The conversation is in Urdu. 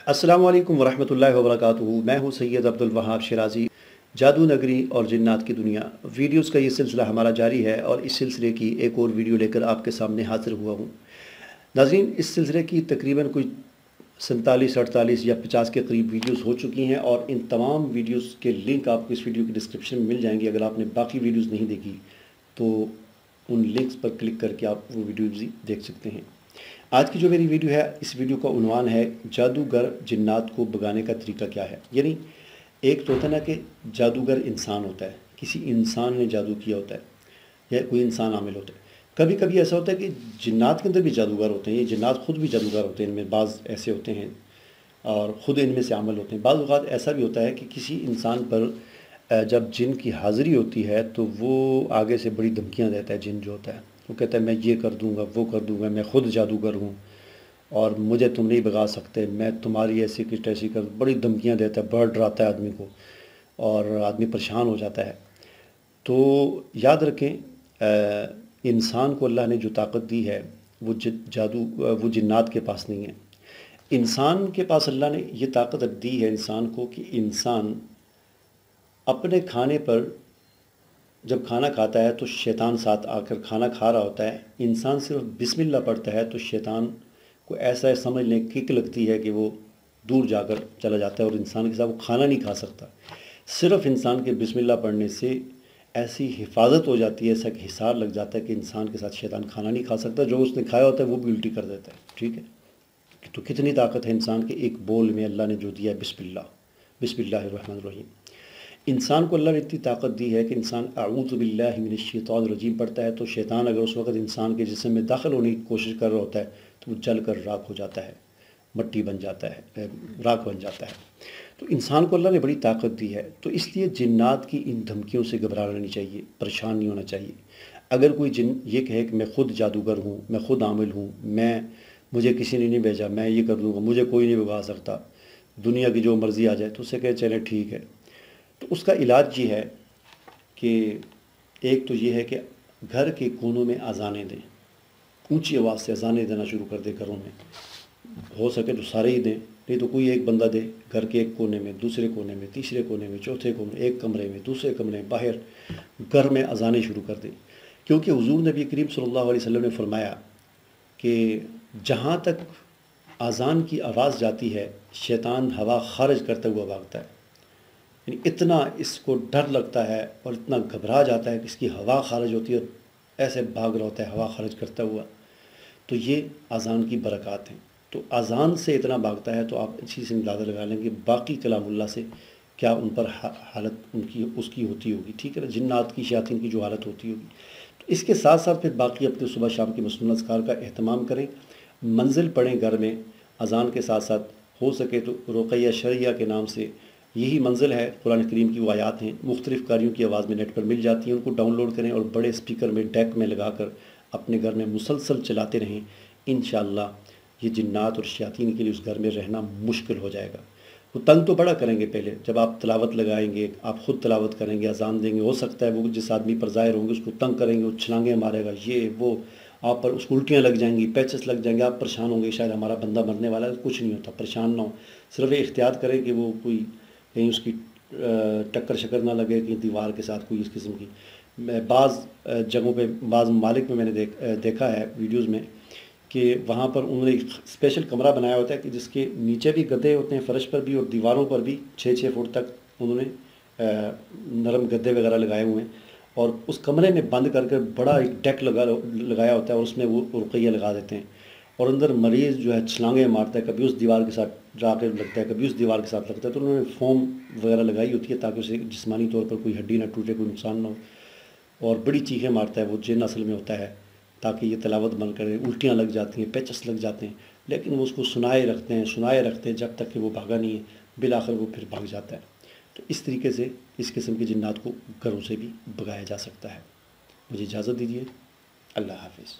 السلام علیکم ورحمۃ اللہ وبرکاتہ۔ میں ہوں سید عبدالوہاب شیرازی۔ جادو نگری اور جنات کی دنیا ویڈیوز کا یہ سلسلہ ہمارا جاری ہے اور اس سلسلے کی ایک اور ویڈیو لے کر آپ کے سامنے حاضر ہوا ہوں۔ ناظرین، اس سلسلے کی تقریباً کوئی 47 48 یا 50 کے قریب ویڈیوز ہو چکی ہیں اور ان تمام ویڈیوز کے لنک آپ کو اس ویڈیو کی ڈسکرپشن میں مل جائیں گے۔ اگر آپ نے باقی ویڈیوز نہیں دیکھی تو ان لنکس پر کلک کر کے آپ وہ ویڈیوز دیکھ سکتے ہیں۔ آج کی جو میری ویڈیو ہے، اس ویڈیو کا عنوان ہے جادوگر جنات کو بھگانے کا طریقہ کیا ہے۔ یعنی ایک تو ہوتا ہے نا کہ جادوگر انسان ہوتا ہے، کسی انسان نے جادو کیا ہوتا ہے یا کوئی انسان عامل ہوتا ہے۔ کبھی کبھی ایسا ہوتا ہے کہ جنات کے اندر بھی جادوگر ہوتے ہیں، یہ جنات خود بھی جادوگر ہوتے ہیں، ان میں بعض ایسے ہوتے ہیں اور خود ان میں سے عامل ہوتے ہیں۔ بعض اوقات ایسا بھی ہوتا ہے کہ کسی انسان پر جب جن کی حاضری ہوتی ہے تو وہ آگے سے بڑی دھمکیاں دیتا ہے۔ جن جو ہوتا ہے وہ کہتا ہے میں یہ کر دوں گا، وہ کر دوں گا، میں خود جادوگر ہوں اور مجھے تم نہیں بھگا سکتے، میں تمہاری ایسی کچھ ایسی کر، بڑی دھمکیاں دیتا ہے، بڑا ڈراتا ہے آدمی کو اور آدمی پریشان ہو جاتا ہے۔ تو یاد رکھیں، انسان کو اللہ نے جو طاقت دی ہے وہ وہ جنات کے پاس نہیں ہے۔ انسان کے پاس اللہ نے یہ طاقت دی ہے انسان کو کہ انسان اپنے کھانے پر جب کھانا کھاتا ہے تو شیطان ساتھ آ کر کھانا کھا رہا ہوتا ہے، انسان صرف بسم اللہ پڑھتا ہے تو شیطان کو ایسا سمجھ لیں کک لگتی ہے کہ وہ دور جا کر چلا جاتا ہے اور انسان کے ساتھ وہ کھانا نہیں کھا سکتا۔ صرف انسان کے بسم اللہ پڑھنے سے ایسی حفاظت ہو جاتی ہے، ایسا کہ حصار لگ جاتا ہے کہ انسان کے ساتھ شیطان کھانا نہیں کھا سکتا، جو اس نے کھایا ہوتا ہے وہ بھی الٹی کر دیتا ہے۔ ٹھیک ہے، تو کتنی طاقت ہے انسان کے ایک بول میں اللہ نے جو دیا ہے، بسم اللہ الرحمن الرحیم۔ انسان کو اللہ نے اتنی طاقت دی ہے کہ انسان اعوذ باللہ من الشیطان الرجیم پڑھتا ہے تو شیطان اگر اس وقت انسان کے جسم میں داخل ہونے کی کوشش کر رہا ہوتا ہے تو وہ جل کر راکھ ہو جاتا ہے، مٹی بن جاتا ہے، راکھ بن جاتا ہے۔ تو انسان کو اللہ نے بڑی طاقت دی ہے، تو اس لیے جنات کی ان دھمکیوں سے گھبرانا نہیں چاہیے، پریشان نہیں ہونا چاہیے۔ اگر کوئی جن یہ کہے کہ میں خود جادوگر ہوں، میں خود عامل ہوں، مجھے کسی نے نہیں بھیجا، میں یہ کر دوں گا، مجھے کوئی نہیں بھگا سکتا، دنیا کی جو مرضی آ جائے، تو اسے کہے چلے ٹھیک ہے۔ تو اس کا علاج یہ ہے کہ ایک تو یہ ہے کہ گھر کے کونوں میں اذانیں دیں، اونچی آواز سے اذانیں دینا شروع کر دیں گھروں میں، ہو سکے تو سارے ہی دیں، نہیں تو کوئی ایک بندہ دے، گھر کے ایک کونے میں، دوسرے کونے میں، تیسرے کونے میں، چوتھے کونے میں، ایک کمرے میں، دوسرے کمرے میں، باہر گھر میں اذانیں شروع کر دیں۔ کیونکہ حضور نبی کریم صلی اللہ علیہ وسلم نے فرمایا کہ جہاں تک اذان کی آواز جاتی ہے شیطان ہوا خارج کرتا ہوا بھاگتا ہے۔ یعنی اتنا اس کو ڈر لگتا ہے اور اتنا گھبرا جاتا ہے کہ اس کی ہوا خارج ہوتی ہے اور ایسے بھاگ رہا ہوتا ہے ہوا خارج کرتا ہوا۔ تو یہ اذان کی برکات ہیں۔ تو اذان سے اتنا بھاگتا ہے تو آپ اسی سے اندازہ لگا لیں کہ باقی کلام اللہ سے کیا ان پر حالت اس کی ہوتی ہوگی۔ ٹھیک ہے نا، جنات کی، شیاطین کی جو حالت ہوتی ہوگی۔ تو اس کے ساتھ ساتھ پھر باقی اپنے صبح شام کی مسنون اذکار کا اہتمام کریں، منزل پڑھیں گھر میں، اذان کے ساتھ ساتھ ہو سکے تو رقیہ شرعیہ کے نام سے یہی منزل ہے، قرآن کریم کی وہ آیات ہیں، مختلف قاریوں کی آواز میں نیٹ پر مل جاتی ہیں، ان کو ڈاؤن لوڈ کریں اور بڑے اسپیکر میں، ڈیک میں لگا کر اپنے گھر میں مسلسل چلاتے رہیں۔ انشاءاللہ یہ جنات اور شیاطین کے لیے اس گھر میں رہنا مشکل ہو جائے گا۔ وہ تنگ تو بڑا کریں گے پہلے، جب آپ تلاوت لگائیں گے، آپ خود تلاوت کریں گے، اذان دیں گے، ہو سکتا ہے وہ جس آدمی پر ظاہر ہوں گے اس کو تنگ کریں گے، وہ چھلانگیں مارے گا، یہ وہ، آپ پر اس کو الٹیاں لگ جائیں گی، پیچس لگ جائیں گے، آپ پریشان ہوں گے، شاید ہمارا بندہ مرنے والا ہے۔ کچھ نہیں ہوتا، پریشان نہ ہو، صرف یہ احتیاط کریں کہ وہ کوئی کہیں اس کی ٹکر شکر نہ لگے کہ دیوار کے ساتھ کوئی اس قسم کی۔ بعض جگہوں پہ، بعض ممالک میں میں نے دیکھا ہے ویڈیوز میں کہ وہاں پر انہوں نے ایک اسپیشل کمرہ بنایا ہوتا ہے کہ جس کے نیچے بھی گدے ہوتے ہیں، فرش پر بھی، اور دیواروں پر بھی 6 فٹ تک انہوں نے نرم گدے وغیرہ لگائے ہوئے ہیں، اور اس کمرے میں بند کر کے بڑا ایک ڈیک لگایا ہوتا ہے اور اس میں وہ رقیہ لگا دیتے ہیں، اور اندر مریض جو ہے چھلانگیں مارتا ہے، کبھی اس دیوار کے ساتھ جا کے لگتا ہے، کبھی اس دیوار کے ساتھ لگتا ہے۔ تو انہوں نے فوم وغیرہ لگائی ہوتی ہے تاکہ اسے جسمانی طور پر کوئی ہڈی نہ ٹوٹے، کوئی نقصان نہ ہو، اور بڑی چیخیں مارتا ہے، وہ جن اصل میں ہوتا ہے تاکہ یہ تلاوت بند کرے۔ الٹیاں لگ جاتی ہیں، پیچس لگ جاتے ہیں، لیکن وہ اس کو سنائے رکھتے ہیں جب تک کہ وہ بھاگا نہیں ہے، بالآخر وہ پھر بھاگ جاتا ہے۔ تو اس طریقے سے اس قسم کی جنات کو گھروں سے بھی بھگایا جا سکتا ہے۔ مجھے اجازت دیجیے، اللہ حافظ۔